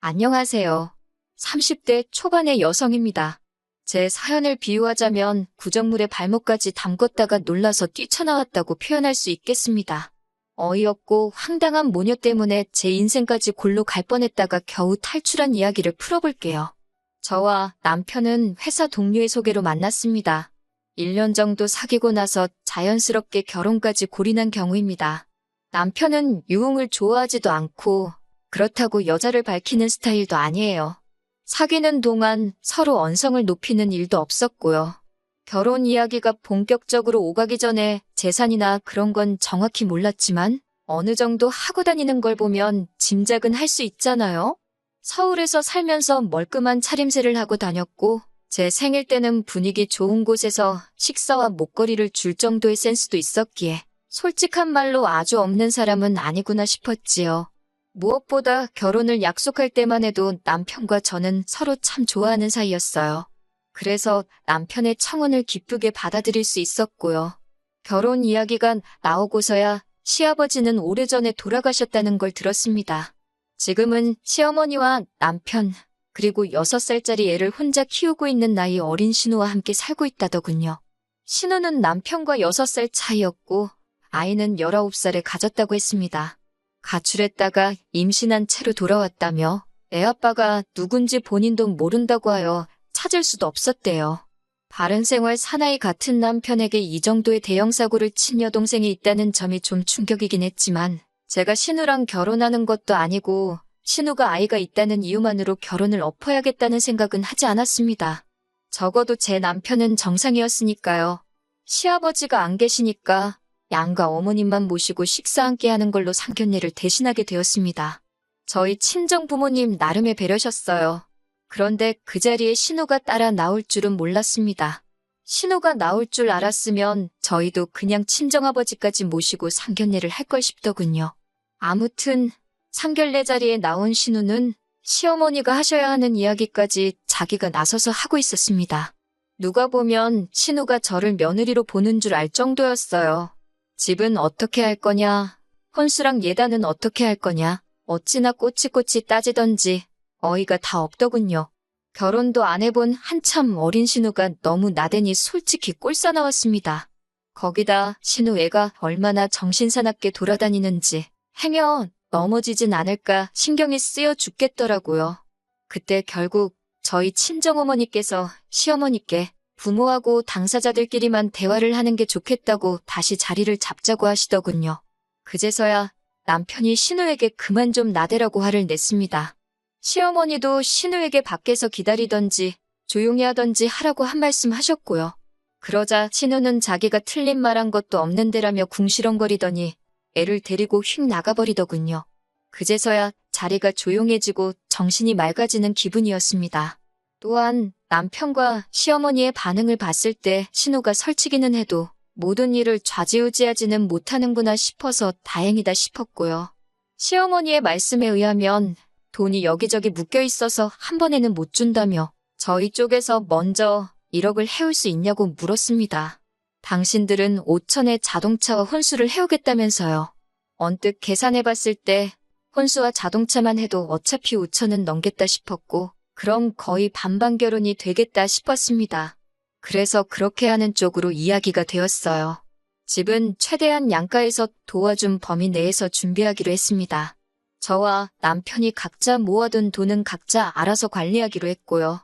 안녕하세요. 30대 초반의 여성입니다. 제 사연을 비유하자면 구정물에 발목까지 담궜다가 놀라서 뛰쳐나왔다고 표현할 수 있겠습니다. 어이없고 황당한 모녀 때문에 제 인생까지 골로 갈 뻔했다가 겨우 탈출한 이야기를 풀어볼게요. 저와 남편은 회사 동료의 소개로 만났습니다. 1년 정도 사귀고 나서 자연스럽게 결혼까지 골인한 경우입니다. 남편은 유흥을 좋아하지도 않고 그렇다고 여자를 밝히는 스타일도 아니에요. 사귀는 동안 서로 언성을 높이는 일도 없었고요. 결혼 이야기가 본격적으로 오가기 전에 재산이나 그런 건 정확히 몰랐지만 어느 정도 하고 다니는 걸 보면 짐작은 할 수 있잖아요. 서울에서 살면서 멀끔한 차림새를 하고 다녔고 제 생일 때는 분위기 좋은 곳에서 식사와 목걸이를 줄 정도의 센스도 있었기에 솔직한 말로 아주 없는 사람은 아니구나 싶었지요. 무엇보다 결혼을 약속할 때만 해도 남편과 저는 서로 참 좋아하는 사이였어요. 그래서 남편의 청혼을 기쁘게 받아들일 수 있었고요. 결혼 이야기가 나오고서야 시아버지는 오래전에 돌아가셨다는 걸 들었습니다. 지금은 시어머니와 남편, 그리고 6살짜리 애를 혼자 키우고 있는 나이 어린 신우와 함께 살고 있다더군요. 신우는 남편과 6살 차이였고 아이는 19살에 가졌다고 했습니다. 가출했다가 임신한 채로 돌아왔다며 애아빠가 누군지 본인도 모른다고 하여 찾을 수도 없었대요. 바른생활 사나이 같은 남편에게 이 정도의 대형 사고를 친 여동생이 있다는 점이 좀 충격이긴 했지만 제가 신우랑 결혼하는 것도 아니고 신우가 아이가 있다는 이유만으로 결혼을 엎어야겠다는 생각은 하지 않았습니다. 적어도 제 남편은 정상이었으니까요. 시아버지가 안 계시니까 양가 어머님만 모시고 식사 함께 하는 걸로 상견례를 대신하게 되었습니다. 저희 친정 부모님 나름의 배려셨어요. 그런데 그 자리에 신우가 따라 나올 줄은 몰랐습니다. 신우가 나올 줄 알았으면 저희도 그냥 친정아버지까지 모시고 상견례를 할 걸 싶더군요. 아무튼 상견례 자리에 나온 신우는 시어머니가 하셔야 하는 이야기까지 자기가 나서서 하고 있었습니다. 누가 보면 신우가 저를 며느리로 보는 줄 알 정도였어요. 집은 어떻게 할 거냐, 혼수랑 예단은 어떻게 할 거냐, 어찌나 꼬치꼬치 따지던지 어이가 다 없더군요. 결혼도 안 해본 한참 어린 신우가 너무 나대니 솔직히 꼴싸 나왔습니다. 거기다 신우 애가 얼마나 정신사납게 돌아다니는지 행여 넘어지진 않을까 신경이 쓰여 죽겠더라고요. 그때 결국 저희 친정어머니께서 시어머니께 부모하고 당사자들끼리만 대화를 하는 게 좋겠다고 다시 자리를 잡자고 하시더군요. 그제서야 남편이 신우에게 그만 좀 나대라고 화를 냈습니다. 시어머니도 신우에게 밖에서 기다리던지 조용히 하던지 하라고 한 말씀 하셨고요. 그러자 신우는 자기가 틀린 말 한 것도 없는데라며 궁시렁거리더니 애를 데리고 휙 나가버리더군요. 그제서야 자리가 조용해지고 정신이 맑아지는 기분이었습니다. 또한 남편과 시어머니의 반응을 봤을 때 신우가 설치기는 해도 모든 일을 좌지우지하지는 못하는구나 싶어서 다행이다 싶었고요. 시어머니의 말씀에 의하면 돈이 여기저기 묶여 있어서 한 번에는 못 준다며 저희 쪽에서 먼저 1억을 해올 수 있냐고 물었습니다. 당신들은 5천에 자동차와 혼수를 해오겠다면서요. 언뜻 계산해봤을 때 혼수와 자동차만 해도 어차피 5천은 넘겠다 싶었고 그럼 거의 반반 결혼이 되겠다 싶었습니다. 그래서 그렇게 하는 쪽으로 이야기가 되었어요. 집은 최대한 양가에서 도와준 범위 내에서 준비하기로 했습니다. 저와 남편이 각자 모아둔 돈은 각자 알아서 관리하기로 했고요.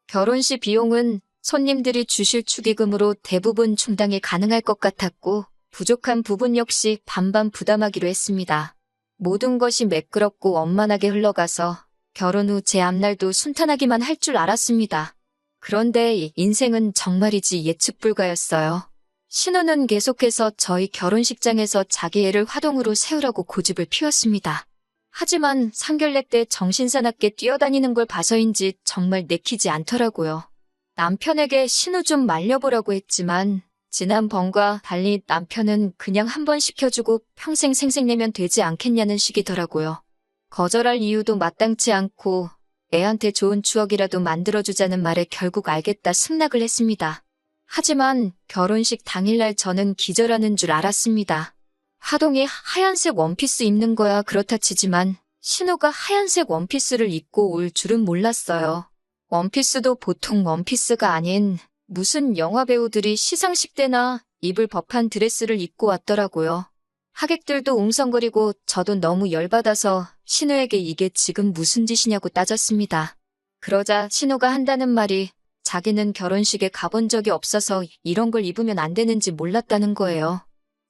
결혼식 비용은 손님들이 주실 축의금으로 대부분 충당이 가능할 것 같았고 부족한 부분 역시 반반 부담하기로 했습니다. 모든 것이 매끄럽고 원만하게 흘러가서 결혼 후 제 앞날도 순탄하기만 할 줄 알았습니다. 그런데 인생은 정말이지 예측 불가였어요. 신우는 계속해서 저희 결혼식장에서 자기 애를 화동으로 세우라고 고집을 피웠습니다. 하지만 상견례 때 정신사납게 뛰어다니는 걸 봐서인지 정말 내키지 않더라고요. 남편에게 신우 좀 말려보라고 했지만 지난번과 달리 남편은 그냥 한 번 시켜주고 평생 생색내면 되지 않겠냐는 식이더라고요. 거절할 이유도 마땅치 않고 애한테 좋은 추억이라도 만들어주자는 말에 결국 알겠다 승낙을 했습니다. 하지만 결혼식 당일날 저는 기절하는 줄 알았습니다. 하동이 하얀색 원피스 입는 거야 그렇다 치지만 신우가 하얀색 원피스를 입고 올 줄은 몰랐어요. 원피스도 보통 원피스가 아닌 무슨 영화배우들이 시상식 때나 입을 법한 드레스를 입고 왔더라고요. 하객들도 웅성거리고 저도 너무 열받아서 신우에게 이게 지금 무슨 짓이냐고 따졌습니다. 그러자 신우가 한다는 말이 자기는 결혼식에 가본 적이 없어서 이런 걸 입으면 안 되는지 몰랐다는 거예요.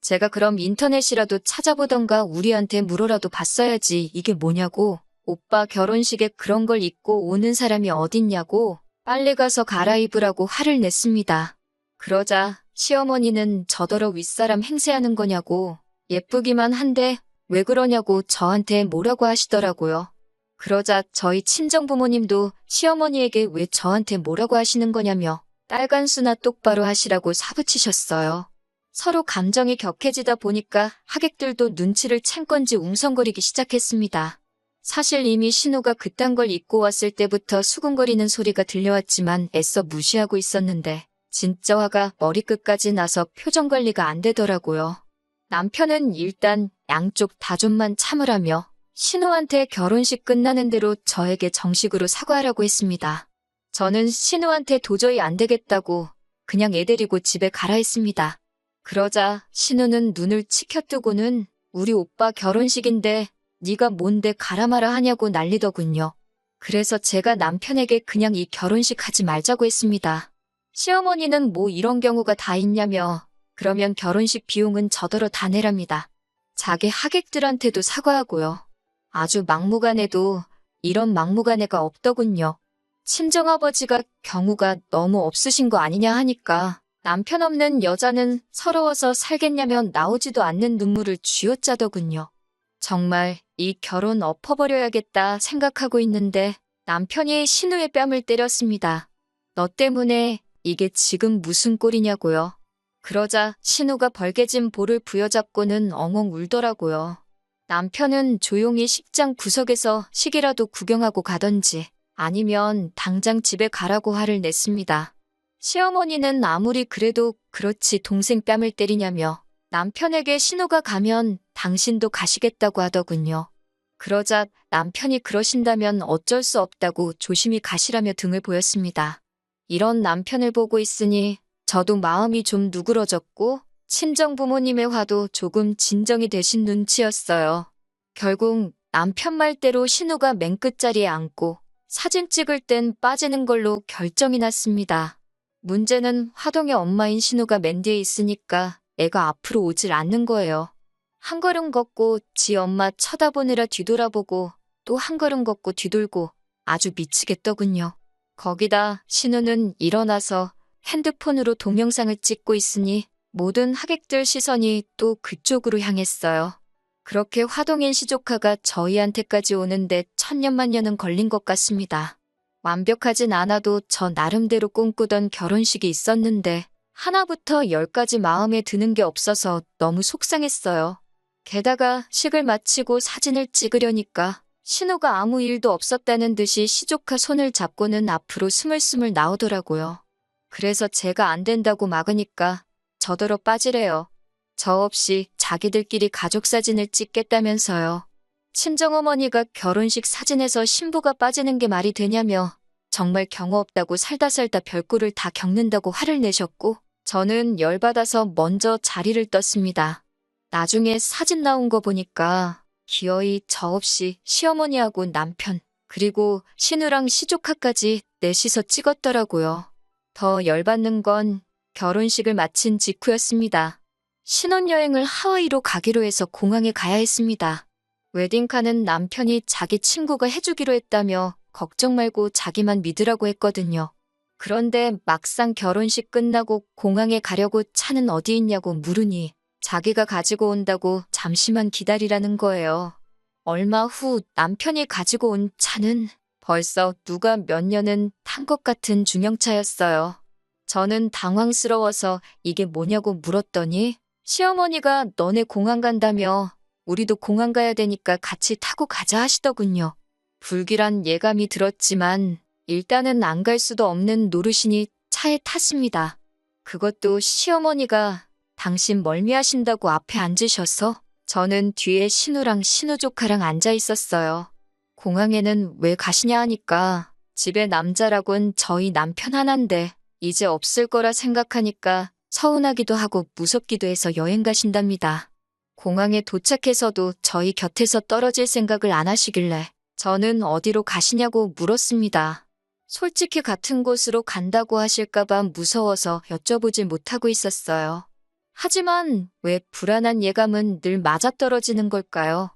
제가 그럼 인터넷이라도 찾아보던가 우리한테 물어라도 봤어야지 이게 뭐냐고, 오빠 결혼식에 그런 걸 입고 오는 사람이 어딨냐고 빨리 가서 갈아입으라고 화를 냈습니다. 그러자 시어머니는 저더러 윗사람 행세하는 거냐고, 예쁘기만 한데 왜 그러냐고 저한테 뭐라고 하시더라고요. 그러자 저희 친정부모님도 시어머니에게 왜 저한테 뭐라고 하시는 거냐며 딸간수나 똑바로 하시라고 사부치셨어요. 서로 감정이 격해지다 보니까 하객들도 눈치를 챈 건지 웅성거리기 시작했습니다. 사실 이미 신우가 그딴 걸 입고 왔을 때부터 수군거리는 소리가 들려왔지만 애써 무시하고 있었는데 진짜 화가 머리끝까지 나서 표정 관리가 안 되더라고요. 남편은 일단 양쪽 다 좀만 참으라며 신우한테 결혼식 끝나는 대로 저에게 정식으로 사과하라고 했습니다. 저는 신우한테 도저히 안 되겠다고 그냥 애 데리고 집에 가라 했습니다. 그러자 신우는 눈을 치켜뜨고는 우리 오빠 결혼식인데 네가 뭔데 가라 마라 하냐고 난리더군요. 그래서 제가 남편에게 그냥 이 결혼식 하지 말자고 했습니다. 시어머니는 뭐 이런 경우가 다 있냐며 그러면 결혼식 비용은 저더러 다 내랍니다. 자기 하객들한테도 사과하고요. 아주 막무가내도 이런 막무가내가 없더군요. 친정아버지가 경우가 너무 없으신 거 아니냐 하니까 남편 없는 여자는 서러워서 살겠냐며 나오지도 않는 눈물을 쥐어짜더군요. 정말 이 결혼 엎어버려야겠다 생각하고 있는데 남편이 신우의 뺨을 때렸습니다. 너 때문에 이게 지금 무슨 꼴이냐고요. 그러자 신우가 벌개진 볼을 부여잡고는 엉엉 울더라고요. 남편은 조용히 식장 구석에서 식이라도 구경하고 가던지 아니면 당장 집에 가라고 화를 냈습니다. 시어머니는 아무리 그래도 그렇지 동생 뺨을 때리냐며 남편에게 신우가 가면 당신도 가시겠다고 하더군요. 그러자 남편이 그러신다면 어쩔 수 없다고 조심히 가시라며 등을 보였습니다. 이런 남편을 보고 있으니 저도 마음이 좀 누그러졌고 친정부모님의 화도 조금 진정이 되신 눈치였어요. 결국 남편 말대로 신우가 맨 끝자리에 앉고 사진 찍을 땐 빠지는 걸로 결정이 났습니다. 문제는 화동의 엄마인 신우가 맨 뒤에 있으니까 애가 앞으로 오질 않는 거예요. 한 걸음 걷고 지 엄마 쳐다보느라 뒤돌아보고 또 한 걸음 걷고 뒤돌고 아주 미치겠더군요. 거기다 신우는 일어나서 핸드폰으로 동영상을 찍고 있으니 모든 하객들 시선이 또 그쪽으로 향했어요. 그렇게 화동인 시조카가 저희한테까지 오는데 천년만년은 걸린 것 같습니다. 완벽하진 않아도 저 나름대로 꿈꾸던 결혼식이 있었는데 하나부터 열까지 마음에 드는 게 없어서 너무 속상했어요. 게다가 식을 마치고 사진을 찍으려니까 신우가 아무 일도 없었다는 듯이 시조카 손을 잡고는 앞으로 스물스물 나오더라고요. 그래서 제가 안 된다고 막으니까 저더러 빠지래요. 저 없이 자기들끼리 가족 사진을 찍겠다면서요. 친정어머니가 결혼식 사진에서 신부가 빠지는 게 말이 되냐며 정말 경우 없다고 살다 별꼴을 다 겪는다고 화를 내셨고 저는 열받아서 먼저 자리를 떴습니다. 나중에 사진 나온 거 보니까 기어이 저 없이 시어머니하고 남편 그리고 신우랑 시조카까지 넷이서 찍었더라고요. 더 열받는 건 결혼식을 마친 직후였습니다. 신혼여행을 하와이로 가기로 해서 공항에 가야 했습니다. 웨딩카는 남편이 자기 친구가 해주기로 했다며 걱정 말고 자기만 믿으라고 했거든요. 그런데 막상 결혼식 끝나고 공항에 가려고 차는 어디 있냐고 물으니 자기가 가지고 온다고 잠시만 기다리라는 거예요. 얼마 후 남편이 가지고 온 차는 벌써 누가 몇 년은 탄 것 같은 중형차였어요. 저는 당황스러워서 이게 뭐냐고 물었더니 시어머니가 너네 공항 간다며 우리도 공항 가야 되니까 같이 타고 가자 하시더군요. 불길한 예감이 들었지만 일단은 안 갈 수도 없는 노릇이니 차에 탔습니다. 그것도 시어머니가 당신 멀미하신다고 앞에 앉으셔서 저는 뒤에 신우랑 신우 조카랑 앉아 있었어요. 공항에는 왜 가시냐 하니까 집에 남자라곤 저희 남편 하나인데 이제 없을 거라 생각하니까 서운하기도 하고 무섭기도 해서 여행 가신답니다. 공항에 도착해서도 저희 곁에서 떨어질 생각을 안 하시길래 저는 어디로 가시냐고 물었습니다. 솔직히 같은 곳으로 간다고 하실까봐 무서워서 여쭤보질 못하고 있었어요. 하지만 왜 불안한 예감은 늘 맞아떨어지는 걸까요?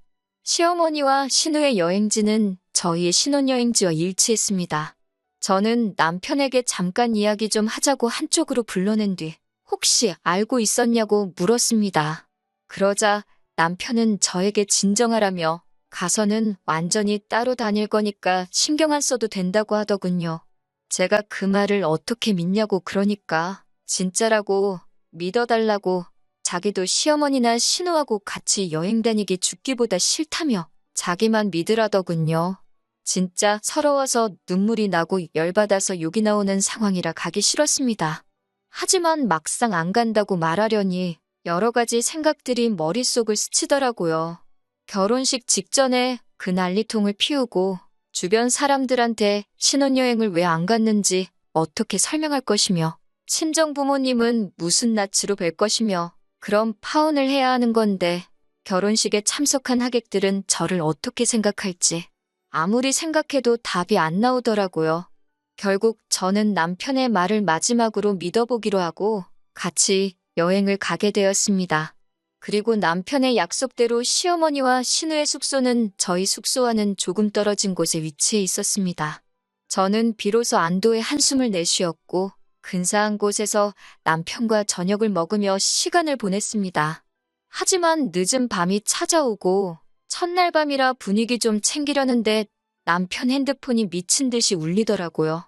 시어머니와 신우의 여행지는 저희의 신혼여행지와 일치했습니다. 저는 남편에게 잠깐 이야기 좀 하자고 한쪽으로 불러낸 뒤 혹시 알고 있었냐고 물었습니다. 그러자 남편은 저에게 진정하라며 가서는 완전히 따로 다닐 거니까 신경 안 써도 된다고 하더군요. 제가 그 말을 어떻게 믿냐고 그러니까 진짜라고 믿어달라고 자기도 시어머니나 신우하고 같이 여행 다니기 죽기보다 싫다며 자기만 믿으라더군요. 진짜 서러워서 눈물이 나고 열받아서 욕이 나오는 상황이라 가기 싫었습니다. 하지만 막상 안 간다고 말하려니 여러 가지 생각들이 머릿속을 스치더라고요. 결혼식 직전에 그 난리통을 피우고 주변 사람들한테 신혼여행을 왜 안 갔는지 어떻게 설명할 것이며 친정 부모님은 무슨 낯으로 뵐 것이며 그럼 파혼을 해야 하는 건데 결혼식에 참석한 하객들은 저를 어떻게 생각할지 아무리 생각해도 답이 안 나오더라고요. 결국 저는 남편의 말을 마지막으로 믿어보기로 하고 같이 여행을 가게 되었습니다. 그리고 남편의 약속대로 시어머니와 신우의 숙소는 저희 숙소와는 조금 떨어진 곳에 위치해 있었습니다. 저는 비로소 안도의 한숨을 내쉬었고 근사한 곳에서 남편과 저녁을 먹으며 시간을 보냈습니다. 하지만 늦은 밤이 찾아오고 첫날 밤이라 분위기 좀 챙기려는데 남편 핸드폰이 미친 듯이 울리더라고요.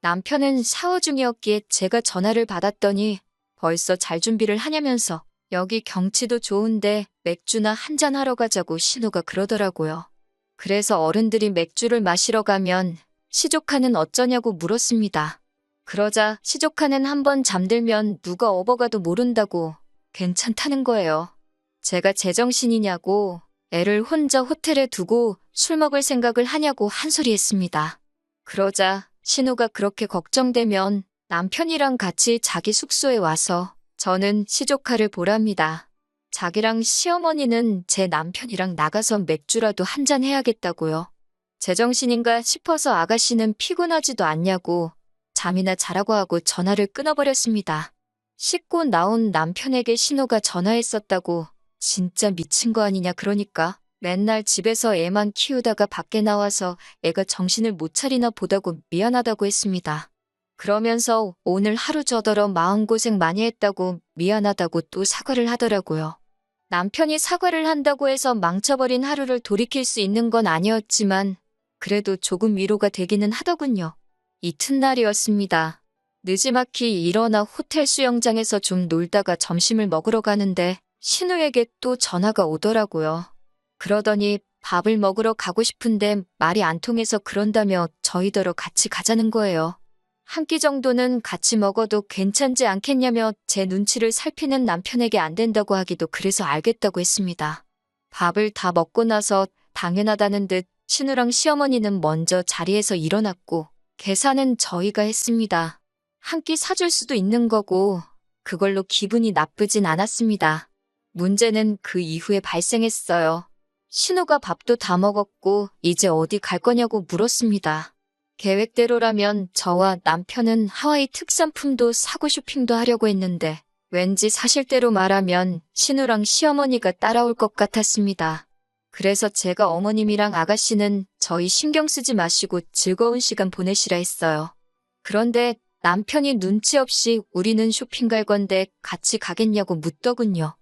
남편은 샤워 중이었기에 제가 전화를 받았더니 벌써 잘 준비를 하냐면서 여기 경치도 좋은데 맥주나 한잔 하러 가자고 신우가 그러더라고요. 그래서 어른들이 맥주를 마시러 가면 시조카는 어쩌냐고 물었습니다. 그러자 시조카는 한번 잠들면 누가 업어가도 모른다고 괜찮다는 거예요. 제가 제정신이냐고 애를 혼자 호텔에 두고 술 먹을 생각을 하냐고 한 소리 했습니다. 그러자 신우가 그렇게 걱정되면 남편이랑 같이 자기 숙소에 와서 저는 시조카를 보랍니다. 자기랑 시어머니는 제 남편이랑 나가서 맥주라도 한잔 해야겠다고요. 제정신인가 싶어서 아가씨는 피곤하지도 않냐고 잠이나 자라고 하고 전화를 끊어버렸습니다. 씻고 나온 남편에게 신우가 전화했었다고 진짜 미친 거 아니냐 그러니까 맨날 집에서 애만 키우다가 밖에 나와서 애가 정신을 못 차리나 보다고 미안하다고 했습니다. 그러면서 오늘 하루 저더러 마음고생 많이 했다고 미안하다고 또 사과를 하더라고요. 남편이 사과를 한다고 해서 망쳐버린 하루를 돌이킬 수 있는 건 아니었지만 그래도 조금 위로가 되기는 하더군요. 이튿날이었습니다. 느지막이 일어나 호텔 수영장에서 좀 놀다가 점심을 먹으러 가는데 신우에게 또 전화가 오더라고요. 그러더니 밥을 먹으러 가고 싶은데 말이 안 통해서 그런다며 저희더러 같이 가자는 거예요. 한 끼 정도는 같이 먹어도 괜찮지 않겠냐며 제 눈치를 살피는 남편에게 안 된다고 하기도 그래서 알겠다고 했습니다. 밥을 다 먹고 나서 당연하다는 듯 신우랑 시어머니는 먼저 자리에서 일어났고 계산은 저희가 했습니다. 한 끼 사줄 수도 있는 거고 그걸로 기분이 나쁘진 않았습니다. 문제는 그 이후에 발생했어요. 신우가 밥도 다 먹었고 이제 어디 갈 거냐고 물었습니다. 계획대로라면 저와 남편은 하와이 특산품도 사고 쇼핑도 하려고 했는데 왠지 사실대로 말하면 신우랑 시어머니가 따라올 것 같았습니다. 그래서 제가 어머님이랑 아가씨는 저희 신경 쓰지 마시고 즐거운 시간 보내시라 했어요. 그런데 남편이 눈치 없이 우리는 쇼핑 갈 건데 같이 가겠냐고 묻더군요.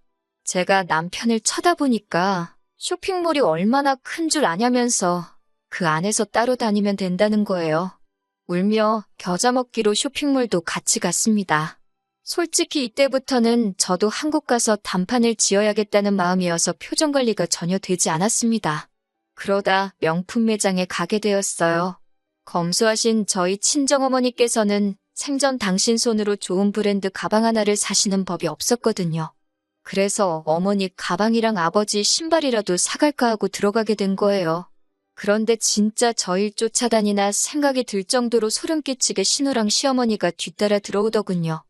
제가 남편을 쳐다보니까 쇼핑몰이 얼마나 큰 줄 아냐면서 그 안에서 따로 다니면 된다는 거예요. 울며 겨자 먹기로 쇼핑몰도 같이 갔습니다. 솔직히 이때부터는 저도 한국 가서 단판을 지어야겠다는 마음이어서 표정 관리가 전혀 되지 않았습니다. 그러다 명품 매장에 가게 되었어요. 검소하신 저희 친정어머니께서는 생전 당신 손으로 좋은 브랜드 가방 하나를 사시는 법이 없었거든요. 그래서 어머니 가방이랑 아버지 신발이라도 사갈까 하고 들어가게 된 거예요. 그런데 진짜 저일 쫓아다니나 생각이 들 정도로 소름 끼치게 신우랑 시어머니가 뒤따라 들어오더군요.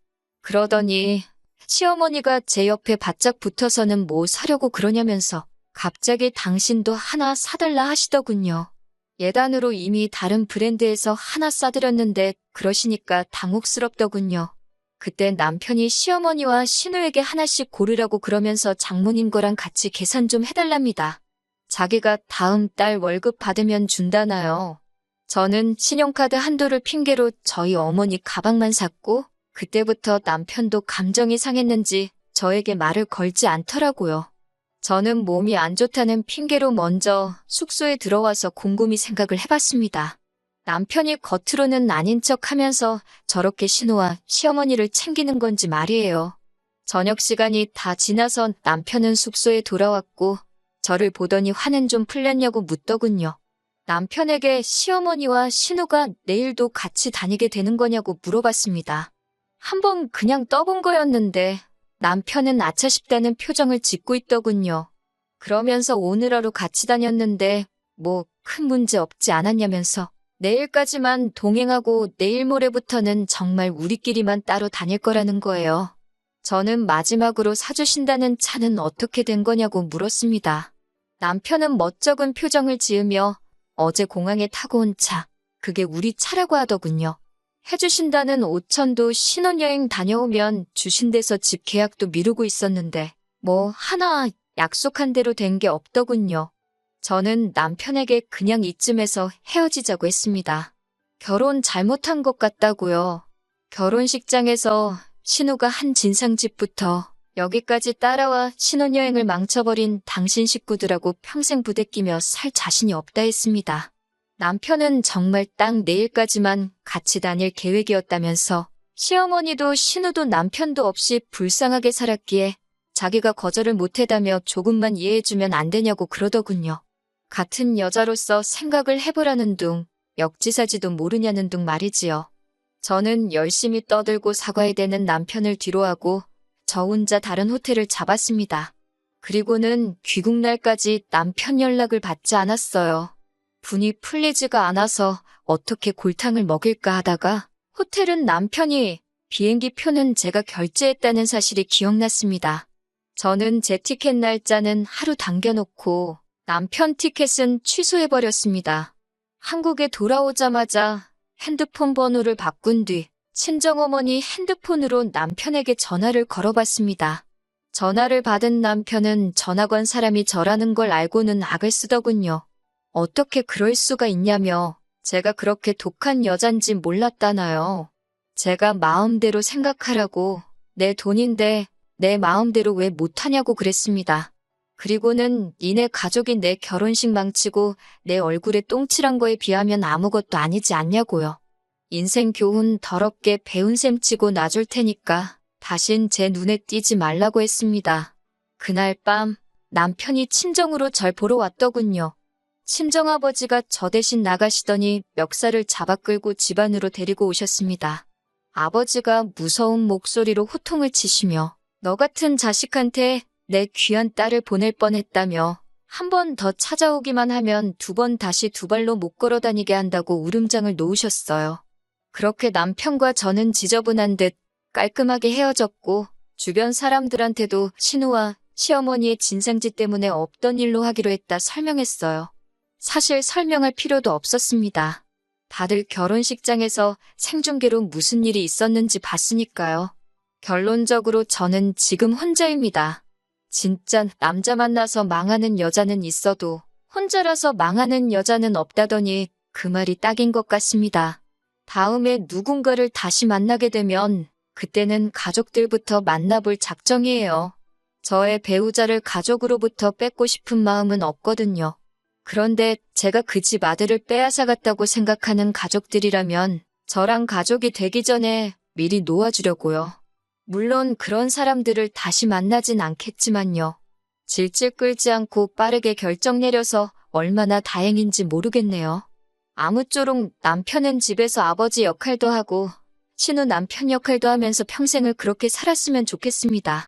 그러더니 시어머니가 제 옆에 바짝 붙어서는 뭐 사려고 그러냐면서 갑자기 당신도 하나 사달라 하시더군요. 예단으로 이미 다른 브랜드에서 하나 싸드렸는데 그러시니까 당혹스럽더군요. 그때 남편이 시어머니와 신우에게 하나씩 고르라고 그러면서 장모님 거랑 같이 계산 좀 해달랍니다. 자기가 다음 달 월급 받으면 준다나요. 저는 신용카드 한도를 핑계로 저희 어머니 가방만 샀고 그때부터 남편도 감정이 상했는지 저에게 말을 걸지 않더라고요. 저는 몸이 안 좋다는 핑계로 먼저 숙소에 들어와서 곰곰이 생각을 해봤습니다. 남편이 겉으로는 아닌 척 하면서 저렇게 신우와 시어머니를 챙기는 건지 말이에요. 저녁 시간이 다 지나서 남편은 숙소에 돌아왔고 저를 보더니 화는 좀 풀렸냐고 묻더군요. 남편에게 시어머니와 신우가 내일도 같이 다니게 되는 거냐고 물어봤습니다. 한번 그냥 떠본 거였는데 남편은 아차 싶다는 표정을 짓고 있더군요. 그러면서 오늘 하루 같이 다녔는데 뭐 큰 문제 없지 않았냐면서 내일까지만 동행하고 내일 모레부터는 정말 우리끼리만 따로 다닐 거라는 거예요. 저는 마지막으로 사주신다는 차는 어떻게 된 거냐고 물었습니다. 남편은 멋쩍은 표정을 지으며 어제 공항에 타고 온 차, 그게 우리 차라고 하더군요. 해주신다는 5천도 신혼여행 다녀오면 주신대서 집 계약도 미루고 있었는데 뭐 하나 약속한 대로 된 게 없더군요. 저는 남편에게 그냥 이쯤에서 헤어지자고 했습니다. 결혼 잘못한 것 같다고요. 결혼식장에서 신우가 한 진상짓부터 여기까지 따라와 신혼여행을 망쳐버린 당신 식구들하고 평생 부대끼며 살 자신이 없다 했습니다. 남편은 정말 딱 내일까지만 같이 다닐 계획이었다면서 시어머니도 신우도 남편도 없이 불쌍하게 살았기에 자기가 거절을 못해다며 조금만 이해해주면 안 되냐고 그러더군요. 같은 여자로서 생각을 해보라는 둥, 역지사지도 모르냐는 둥 말이지요. 저는 열심히 떠들고 사과해대는 남편을 뒤로하고 저 혼자 다른 호텔을 잡았습니다. 그리고는 귀국날까지 남편 연락을 받지 않았어요. 분이 풀리지가 않아서 어떻게 골탕을 먹일까 하다가 호텔은 남편이, 비행기 표는 제가 결제했다는 사실이 기억났습니다. 저는 제 티켓 날짜는 하루 당겨놓고 남편 티켓은 취소해버렸습니다. 한국에 돌아오자마자 핸드폰 번호를 바꾼 뒤 친정어머니 핸드폰으로 남편에게 전화를 걸어봤습니다. 전화를 받은 남편은 전화 건 사람이 저라는 걸 알고는 악을 쓰더군요. 어떻게 그럴 수가 있냐며 제가 그렇게 독한 여잔지 몰랐다나요. 제가 마음대로 생각하라고 내 돈인데 내 마음대로 왜 못하냐고 그랬습니다. 그리고는 니네 가족이 내 결혼식 망치고 내 얼굴에 똥칠한 거에 비하면 아무것도 아니지 않냐고요. 인생 교훈 더럽게 배운 셈 치고 놔줄 테니까 다신 제 눈에 띄지 말라고 했습니다. 그날 밤 남편이 친정으로 절 보러 왔더군요. 친정아버지가 저 대신 나가시더니 멱살을 잡아 끌고 집 안으로 데리고 오셨습니다. 아버지가 무서운 목소리로 호통을 치시며 너 같은 자식한테 내 귀한 딸을 보낼 뻔했다며 한 번 더 찾아오기만 하면 두 번 다시 두 발로 못 걸어다니게 한다고 울음장을 놓으셨어요. 그렇게 남편과 저는 지저분한 듯 깔끔하게 헤어졌고 주변 사람들한테도 신우와 시어머니의 진상짓 때문에 없던 일로 하기로 했다 설명했어요. 사실 설명할 필요도 없었습니다. 다들 결혼식장에서 생중계로 무슨 일이 있었는지 봤으니까요. 결론적으로 저는 지금 혼자입니다. 진짜 남자 만나서 망하는 여자는 있어도 혼자라서 망하는 여자는 없다더니 그 말이 딱인 것 같습니다. 다음에 누군가를 다시 만나게 되면 그때는 가족들부터 만나볼 작정이에요. 저의 배우자를 가족으로부터 뺏고 싶은 마음은 없거든요. 그런데 제가 그 집 아들을 빼앗아갔다고 생각하는 가족들이라면 저랑 가족이 되기 전에 미리 놓아주려고요. 물론 그런 사람들을 다시 만나진 않겠지만요. 질질 끌지 않고 빠르게 결정 내려서 얼마나 다행인지 모르겠네요. 아무쪼록 남편은 집에서 아버지 역할도 하고 신우 남편 역할도 하면서 평생을 그렇게 살았으면 좋겠습니다.